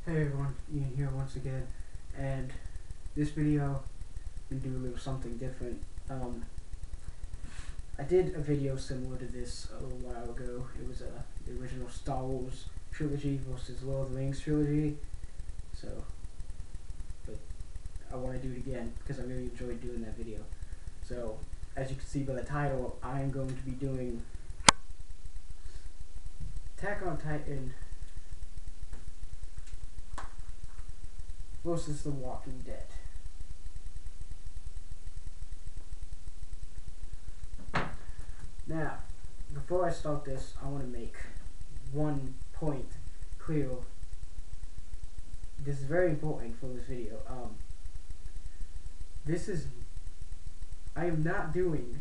Hey everyone, Ian here once again, and this video I'm gonna do a little something different. I did a video similar to this a little while ago. It was the original Star Wars trilogy versus Lord of the Rings trilogy. So, but I want to do it again because I really enjoyed doing that video. So, as you can see by the title, I am going to be doing Attack on Titan versus The Walking Dead. Now, before I start this, I want to make one point clear. This is very important for this video. I am not doing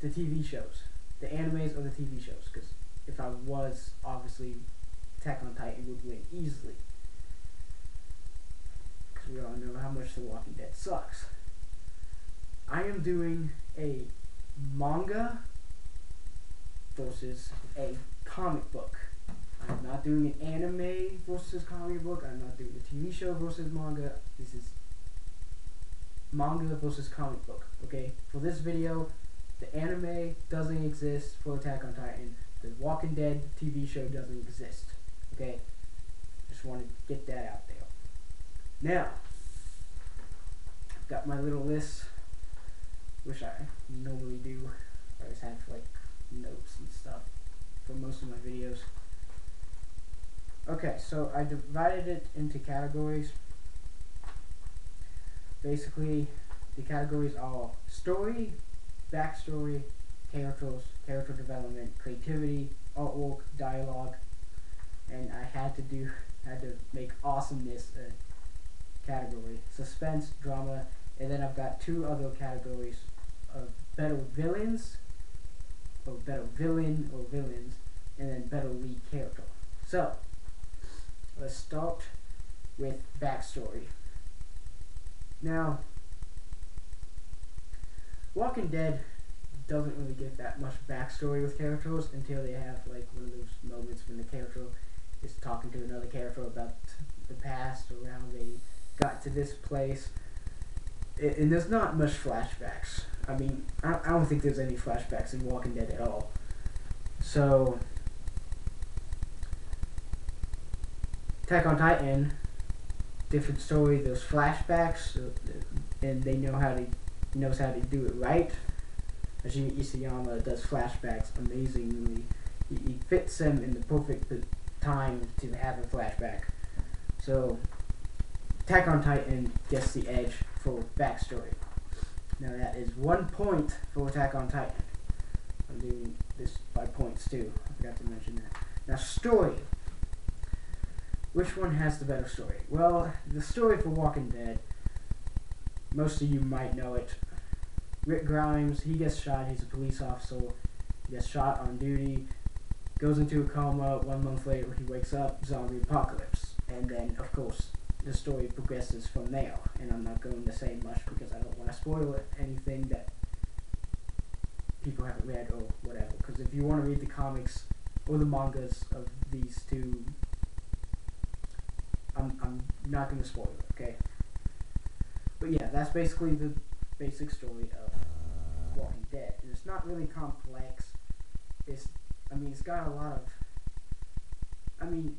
the TV shows, the animes or the TV shows, because if I was, obviously Attack on Titan would win easily. Because we all know how much The Walking Dead sucks. I am doing a manga versus a comic book. I'm not doing an anime versus comic book. I'm not doing a TV show versus manga. This is manga versus comic book. Okay? For this video, the anime doesn't exist for Attack on Titan. The Walking Dead TV show doesn't exist. Okay? Just want to get that out there. Now, I've got my little list, which I normally do. I always have like notes and stuff for most of my videos. Okay, so I divided it into categories. Basically, the categories are story, backstory, characters, character development, creativity, artwork, dialogue, and I had to make awesomeness a category. Suspense, drama, and then I've got two other categories of better villains, or better villain or villains, and then better lead character. So, let's start with backstory. Now, Walking Dead doesn't really get that much backstory with characters until they have like one of those moments when the character is talking to another character about the past or how they got to this place. And there's not much flashbacks. I mean, I don't think there's any flashbacks in Walking Dead at all. So, Attack on Titan, different story. There's flashbacks, and they knows how to do it right. Hajime Isayama does flashbacks amazingly. He fits them in the perfect time to have a flashback. So, Attack on Titan gets the edge for backstory. Now that is 1 point for Attack on Titan. I'm doing this by points too. I forgot to mention that. Now story. Which one has the better story? Well, the story for Walking Dead, most of you might know it. Rick Grimes, he gets shot. He's a police officer. He gets shot on duty. Goes into a coma. 1 month later, he wakes up. Zombie apocalypse. And then, of course, the story progresses from there. And I'm not going to say much because I don't want to spoil anything that people haven't read or whatever. Because if you want to read the comics or the mangas of these two, I'm not going to spoil it, okay? But yeah, that's basically the basic story of Walking Dead. And it's not really complex. It's got a lot of,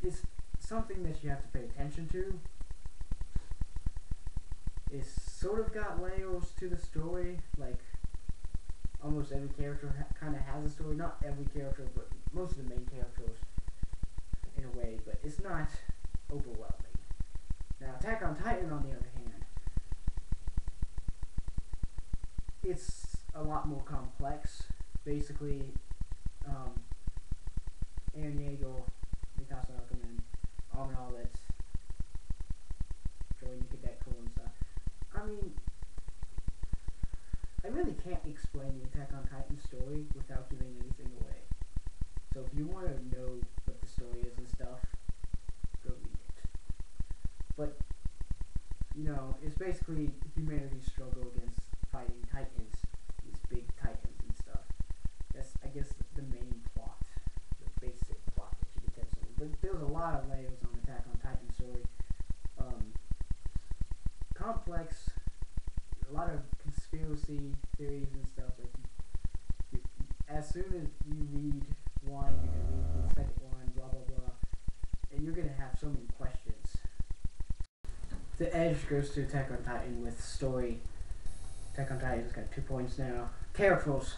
it's something that you have to pay attention to. It's sort of got layers to the story, like almost every character kind of has a story. Not every character, but most of the main characters in a way, but it's not overwhelming. Now, Attack on Titan, on the other hand, it's a lot more complex. Basically, Eren Yeager, Mikasa Akumen, Armin Arletz, Joey Nikadeko and stuff. I really can't explain the Attack on Titan story without giving anything away. So if you want to know what the story is and stuff, go read it. But, it's basically humanity's struggle against fighting titans, these big titans and stuff. That's, I guess, the main plot, the basic plot that you can tell someone. But lot of layers on Attack on Titan story. Complex, a lot of conspiracy theories and stuff. Like, as soon as you read one, you're gonna read the second one, blah blah blah, and you're gonna have so many questions. The edge goes to Attack on Titan with story. Attack on Titan's got 2 points now. Characters.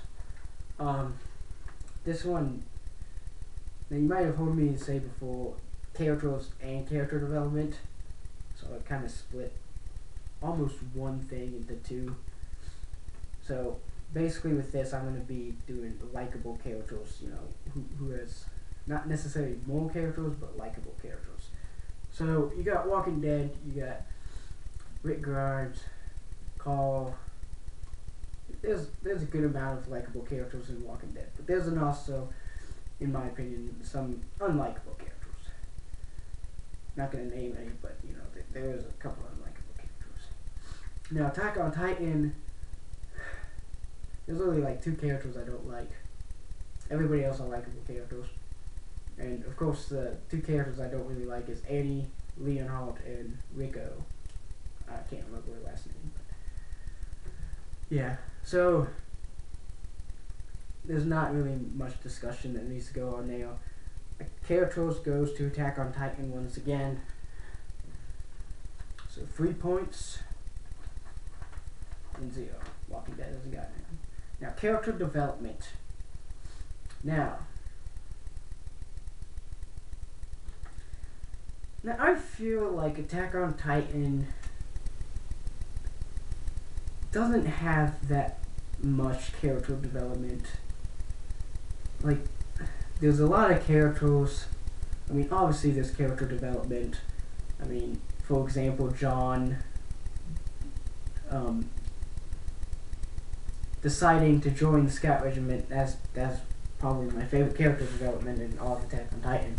This one, now you might have heard me say before, characters and character development. So I kind of split almost one thing into two. So basically with this, I'm going to be doing likable characters, you know, who has not necessarily more characters, but likable characters. So you got Walking Dead, you got Rick Grimes, Carl. There's a good amount of likable characters in Walking Dead, but there's also, in my opinion, some unlikable characters. Not gonna name any, but you know there is a couple of unlikable characters. Now Attack on Titan, there's only like 2 characters I don't like. Everybody else are likable characters, and of course the 2 characters I don't really like is Annie Leonhardt and Rico. I can't remember her last name, but yeah. So there's not really much discussion that needs to go on there. Characters goes to Attack on Titan once again. So 3 points and 0. Walking Dead doesn't got anything. Now character development. Now I feel like Attack on Titan doesn't have that much character development. Like, there's a lot of characters. I mean, obviously there's character development. I mean, for example, John deciding to join the Scout Regiment. That's probably my favorite character development in all of Attack on Titan.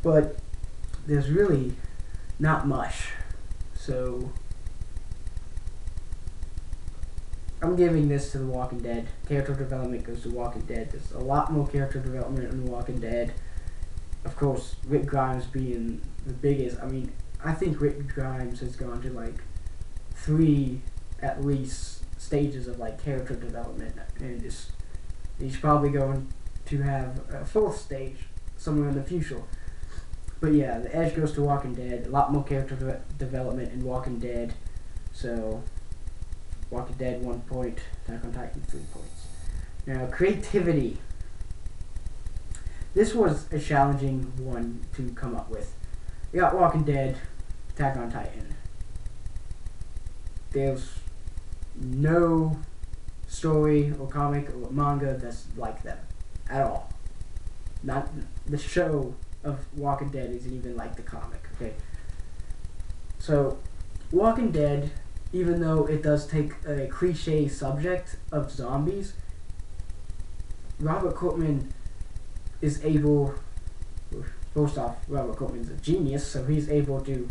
But there's really not much. So I'm giving this to The Walking Dead. Character development goes to Walking Dead. There's a lot more character development in The Walking Dead. Of course, Rick Grimes being the biggest. I mean, I think Rick Grimes has gone to like 3 at least stages of like character development, and he's probably going to have a 4th stage somewhere in the future. But yeah, the edge goes to Walking Dead. A lot more character development in Walking Dead. So Walking Dead 1 point, Attack on Titan 3 points. Now creativity. This was a challenging one to come up with. You got Walking Dead, Attack on Titan. There's no story or comic or manga that's like them at all. Not the show of Walking Dead isn't even like the comic. Okay. So Walking Dead, even though it does take a cliche subject of zombies, Robert Kirkman is able, first off, Robert Kirkman's a genius, so he's able to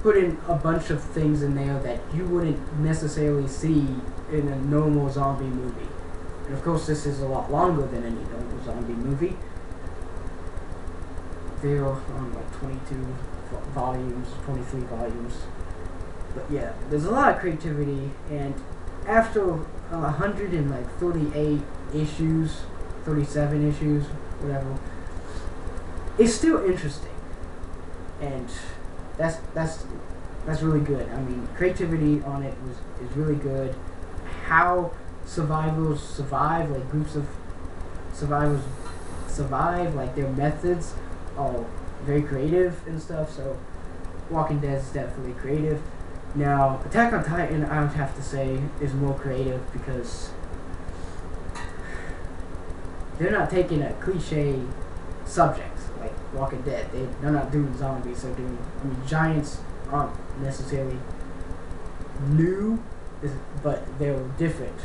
put in a bunch of things in there that you wouldn't necessarily see in a normal zombie movie. And of course this is a lot longer than any normal zombie movie. They're on like 22 volumes, 23 volumes. But yeah, there's a lot of creativity, and after 138 issues, 37 issues, whatever, it's still interesting, and that's really good. I mean, creativity on it is really good. How survivors survive, like groups of survivors survive, like their methods are very creative and stuff. So Walking Dead is definitely creative. Now Attack on Titan, I would have to say, is more creative because they're not taking a cliche subject like Walking Dead. They're not doing zombies. They're doing, I mean, giants aren't necessarily new, but they're different.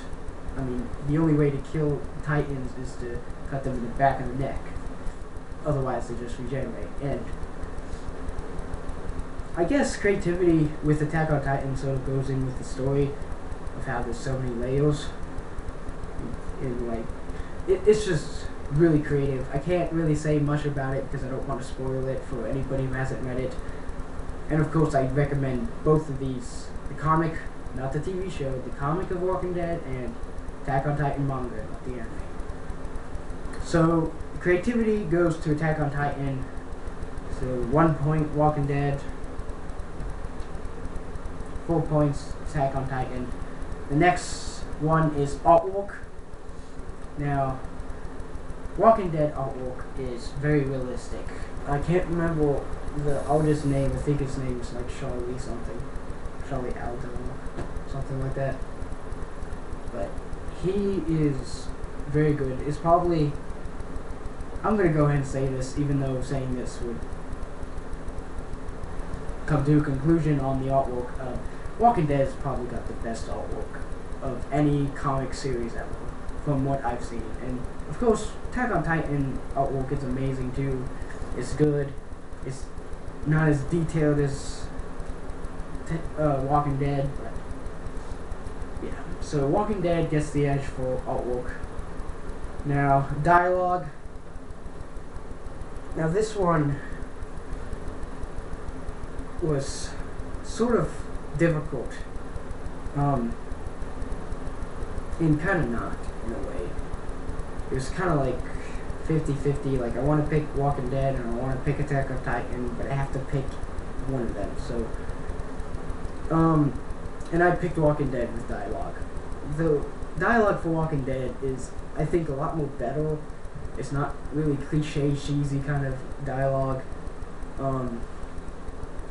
I mean, the only way to kill Titans is to cut them in the back of the neck. Otherwise, they just regenerate. And I guess creativity with Attack on Titan sort of goes in with the story of how there's so many layers. And like, it's just really creative. I can't really say much about it because I don't want to spoil it for anybody who hasn't read it. And of course, I recommend both of these: the comic, not the TV show, the comic of Walking Dead, and Attack on Titan manga, not the anime. So creativity goes to Attack on Titan. So 1 point Walking Dead, 4 points Attack on Titan. The next one is artwork. Now, Walking Dead artwork is very realistic. I can't remember the artist's name. I think his name is like Charlie something. Charlie Aldo, something like that. But he is very good. It's probably, I'm going to go ahead and say this, even though saying this would come to a conclusion on the artwork. Walking Dead has probably got the best artwork of any comic series ever, from what I've seen. And of course, Attack on Titan artwork is amazing too. It's good. It's not as detailed as Walking Dead, but yeah. So Walking Dead gets the edge for artwork. Now, dialogue. Now this one was sort of difficult. In kind of not, in a way. It was kind of like 50-50, like I want to pick Walking Dead and I want to pick Attack on Titan, but I have to pick one of them, so and I picked Walking Dead with dialogue. The dialogue for Walking Dead is, I think, a lot more better. It's not really cliche, cheesy kind of dialogue.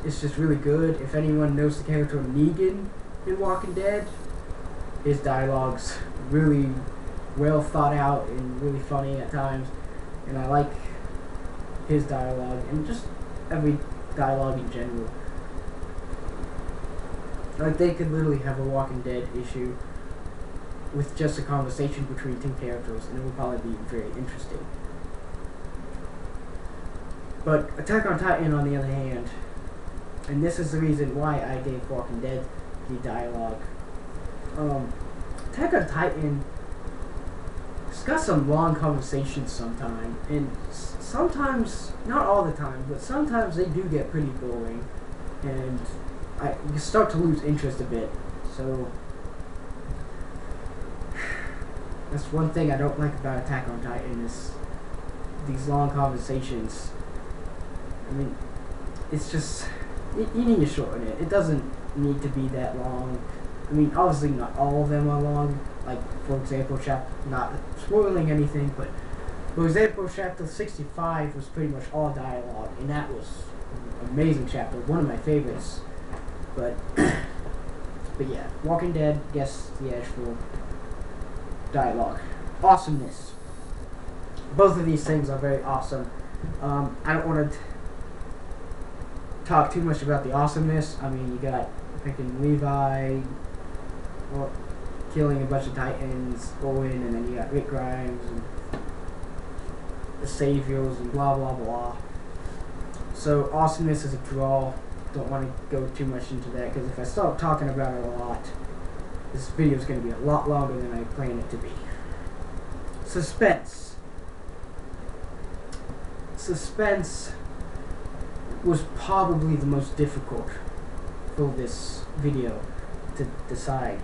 It's just really good. If anyone knows the character Negan in Walking Dead, his dialogue's really well thought out and really funny at times, and I like his dialogue and just every dialogue in general. Like, they could literally have a Walking Dead issue with just a conversation between two characters, and it would probably be very interesting. But Attack on Titan, on the other hand, and this is the reason why I gave Walking Dead the dialogue, Attack on Titan, it's got some long conversations sometimes, and sometimes, not all the time, but sometimes they do get pretty boring, and you start to lose interest a bit. So that's one thing I don't like about Attack on Titan, is these long conversations. I mean, it's just, you need to shorten it. It doesn't need to be that long. I mean, obviously not all of them are long. Like, for example, not spoiling anything, but for example, chapter 65 was pretty much all dialogue, and that was an amazing chapter, one of my favorites. But yeah, Walking Dead gets the edge for dialogue. Awesomeness. Both of these things are very awesome. I don't want to talk too much about the awesomeness. I mean, you got picking Levi, well, killing a bunch of Titans, Owen, and then you got Rick Grimes and the Saviors and blah blah blah. So awesomeness is a draw. Don't want to go too much into that, because if I start talking about it a lot, this video is going to be a lot longer than I plan it to be. Suspense. Suspense was probably the most difficult for this video to decide.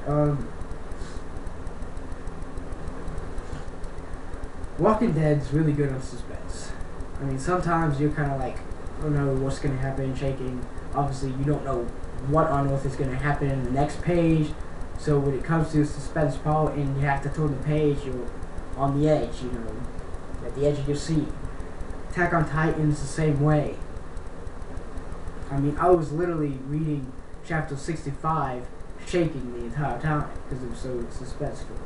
Walking Dead's really good on suspense. I mean, sometimes you're kind of like, oh no, what's going to happen, shaking. Obviously, you don't know what on earth is going to happen in the next page. So when it comes to the suspense part and you have to turn the page, you're on the edge, you know, at the edge of your seat. Attack on Titan's the same way. I mean, I was literally reading chapter 65, shaking the entire time because it was so suspenseful.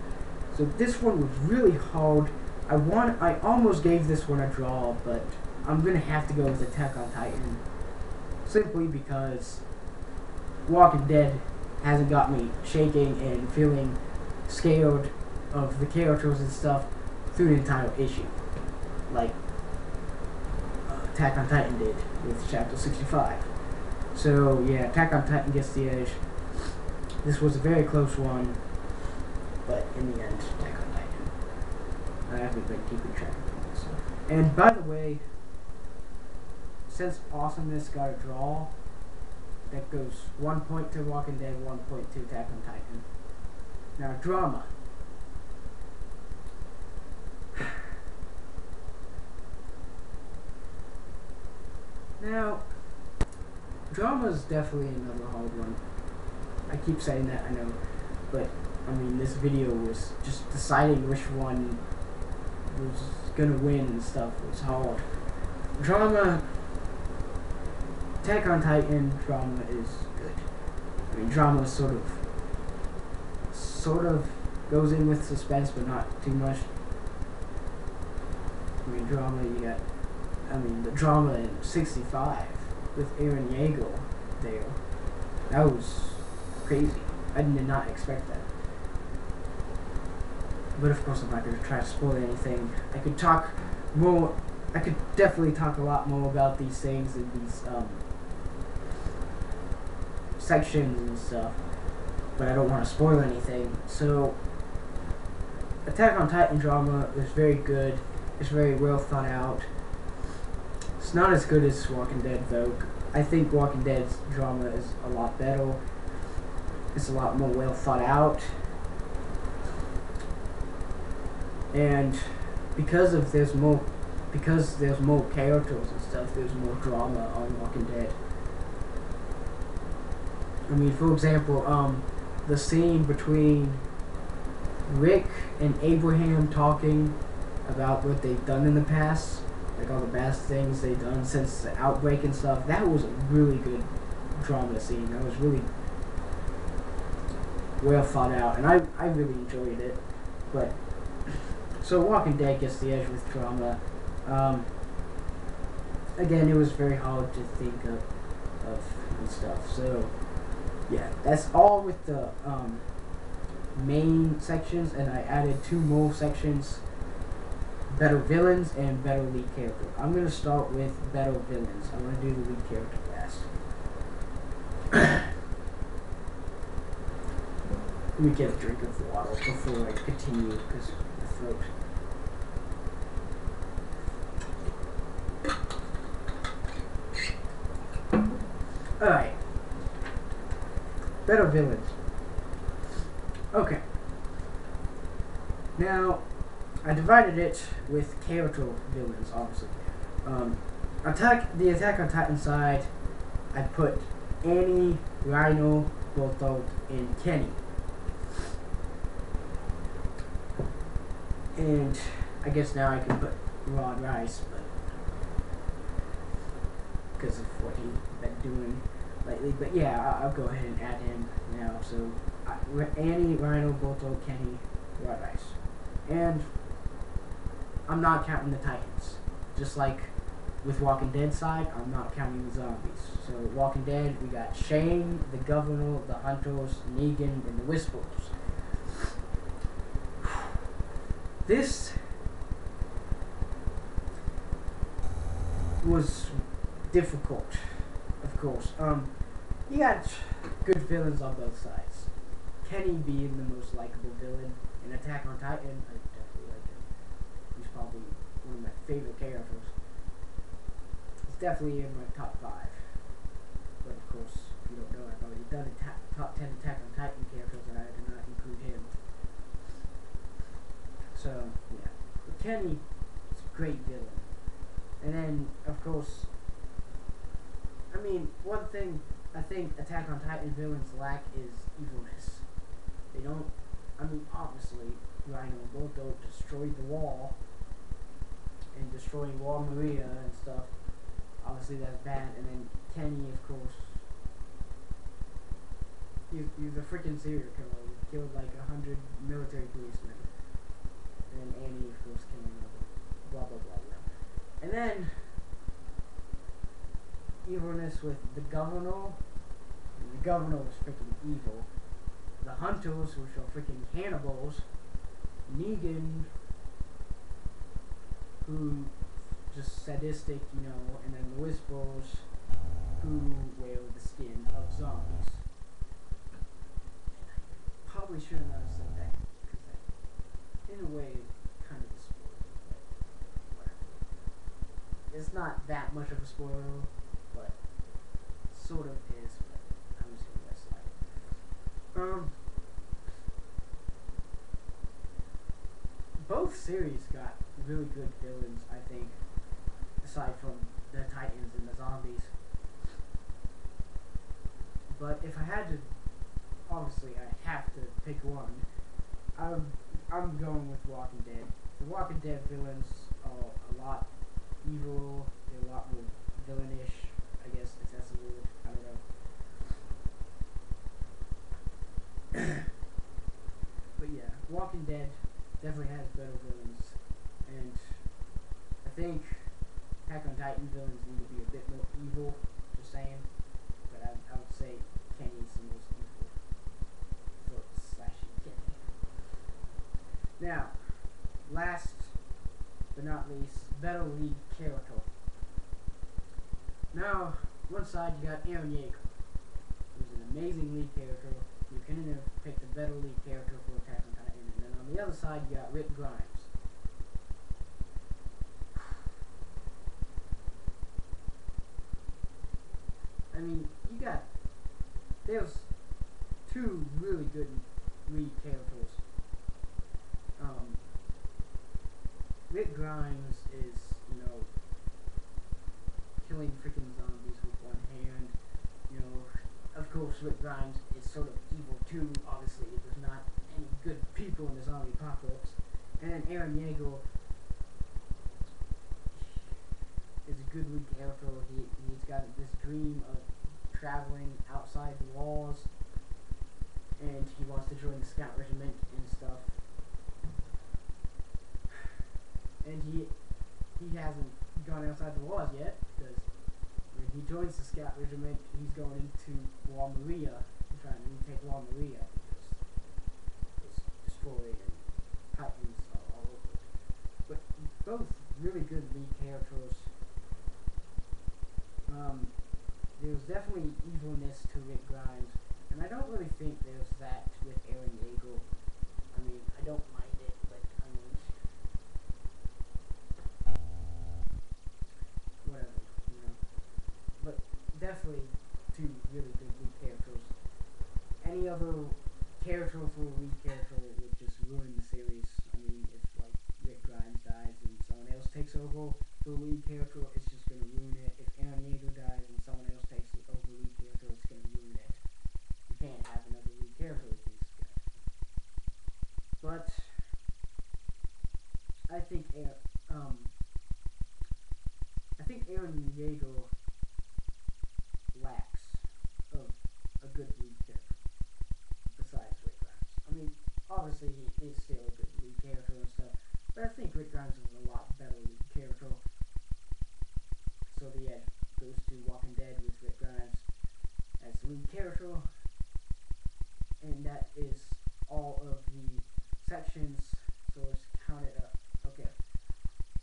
So this one was really hard. I almost gave this one a draw, but I'm gonna have to go with Attack on Titan, simply because Walking Dead hasn't got me shaking and feeling scared of the characters and stuff through the entire issue, like Attack on Titan did with chapter 65. So yeah, Attack on Titan gets the edge. This was a very close one, but in the end, Attack on Titan. I haven't been keeping track of them. And by the way, since Awesomeness got a draw, that goes 1 point to Walking Dead, 1 point to Attack on Titan. Now, drama. Now, drama is definitely another hard one. I keep saying that, I know, but I mean, this video was just deciding which one was gonna win and stuff. It's hard. Drama. Attack on Titan drama is good. I mean, drama sort of goes in with suspense, but not too much. I mean, drama, you got, I mean, the drama in 65 with Eren Yeager there. That was crazy. I did not expect that. But of course, I'm not going to try to spoil anything. I could talk more, I could definitely talk a lot more about these things in these, sections and stuff, but I don't want to spoil anything. So, Attack on Titan drama is very good. It's very well thought out. It's not as good as Walking Dead, though. I think Walking Dead's drama is a lot better. It's a lot more well thought out. And because there's more characters and stuff, there's more drama on Walking Dead. I mean, for example, the scene between Rick and Abraham talking about what they've done in the past, like all the bad things they've done since the outbreak and stuff, that was a really good drama scene. That was really well thought out, and I really enjoyed it. But, so Walking Dead gets the edge with drama. Again, it was very hard to think of and stuff, so yeah, that's all with the main sections, and I added 2 more sections: better villains and better lead character. I'm gonna start with better villains. I'm gonna do the lead character last. Let me get a drink of water before I continue, because my throat. Alright. Better villains. Okay. Now, I divided it with character villains, obviously. The Attack on Titan side, I put Annie, Rhino, Bertholdt, and Kenny. And I guess now I can put Rod Reiss, but because of what he's been doing lately. But yeah, I'll go ahead and add him now. So Annie, Rhino, Bertholdt, Kenny, Rod Reiss. And I'm not counting the Titans. Just like with Walking Dead side, I'm not counting the zombies. So Walking Dead, we got Shane, the Governor, the Hunters, Negan, and the Whisperers. This was difficult, of course. You got good villains on both sides. Kenny being the most likable villain in Attack on Titan, I definitely like him. He's probably one of my favorite characters. He's definitely in my top 5. But of course, if you don't know, I've already done a top 10 Attack on Titan characters, and I did not include him. So, yeah. But Kenny is a great villain. And then, of course, I mean, one thing I think Attack on Titan villains lack is evilness. They don't, I mean, obviously, Rhino and Bertholdt destroyed the wall, and destroying Wall Maria and stuff, obviously that's bad. And then Kenny, of course, he's a freaking serial killer. He killed like 100 military policemen. And then Annie, of course, came in, blah, blah, blah, blah. And then, evilness with the Governor. And the Governor was freaking evil. The Hunters, which are freaking cannibals. Negan, who just sadistic, you know. And then the Whisperers, who wear the skin of zombies. Probably shouldn't have said that, because that, in a way, kind of a spoiler, but whatever. it's not that much of a spoiler, but sort of is. But I'm just gonna let it slide. Both series got really good villains, I think, aside from the Titans and the zombies. But if I had to, obviously I have to pick one. I'm going with Walking Dead. The Walking Dead villains are a lot evil. They're a lot more villainish. I guess if that's a word. I don't know. But yeah, Walking Dead definitely has better villains, and I think Attack on Titan villains need to be a bit more evil. Just saying. But I would say Kenny's the most evil. So slashing Kenny. Now, last but not least, better lead character. Now, one side you got Eren Yeager, who's an amazing lead character. You couldn't have picked a better lead character for Attack on Titan. And then on the other side you got Rick Grimes. I mean, there's two really good lead characters. Rick Grimes is, killing freaking zombies with one hand. Of course, Rick Grimes is sort of evil too. Obviously, there's not any good people in the zombie apocalypse. And then Eren Yeager is a good lead character. He's got this dream of traveling outside the walls, and he wants to join the scout regiment and stuff. And he hasn't gone outside the walls yet, because when he joins the scout regiment, he's going into Wall Maria, trying to retake Wall Maria, because it's destroyed and Titans are all over it. But both really good lead characters. There's definitely evilness to Rick Grimes, and I don't really think there's that with Eren Yeager. I mean, I don't mind it, but I mean, whatever, But definitely two really good lead characters. Any other character for a lead character would just ruin the series. I mean, if like Rick Grimes dies and someone else takes over the lead character, it's just gonna ruin it. If Eren Yeager dies and someone else takes over the lead character, it's gonna ruin it. You can't have another lead character with these guys. But I think Eren Yeager lacks of a good lead character besides Rick Grimes. I mean, obviously he is still a good lead character and stuff, but I think Rick Grimes is a lot better lead character. So the edge goes to Walking Dead with Rick Grimes as the lead character, and that is all of the sections. So let's count it up. Okay.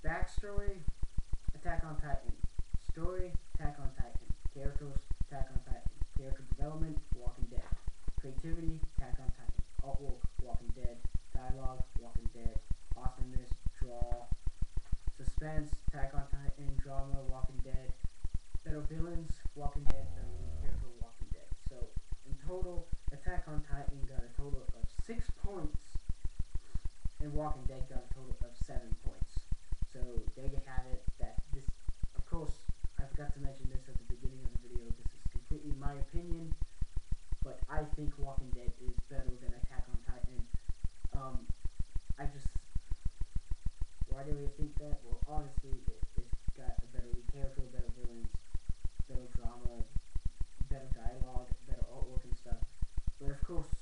Backstory, Attack on Titan. Story, Attack on Titan. Characters, Attack on Titan. Character development, Walking Dead. Creativity, Attack on Titan. Artwork, Walking Dead. Dialogue, Walking Dead. Awesomeness, Draw. Suspense, Attack on Titan. Drama, Walking Dead. Better villains, Walking Dead. Better lead character, Walking Dead. So in total, Attack on Titan got a total of 6 points, and Walking Dead got a total of 7 points. So there you have it. Of course, I forgot to mention this at the beginning of the video. This is completely my opinion, but I think Walking Dead is better than Attack on Titan. Why do I think that? Well, obviously, it's got a better lead character, better villains, better drama, better dialogue, better artwork and stuff. But of course,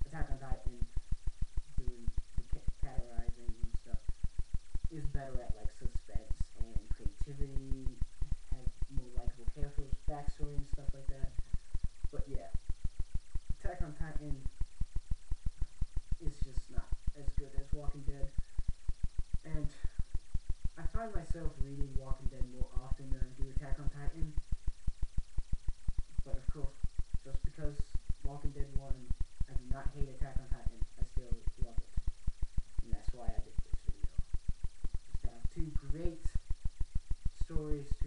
Attack on Titan, doing the categorizing and stuff, is better at like suspense and creativity, has more likable characters, backstory and stuff like that. But yeah, Attack on Titan is just not as good as Walking Dead. And I find myself reading Walking Dead more often than I do Attack on Titan. But of course, just because Walking Dead won, I do not hate Attack on Titan. I still love it. And that's why I did this video. Just to have two great stories stories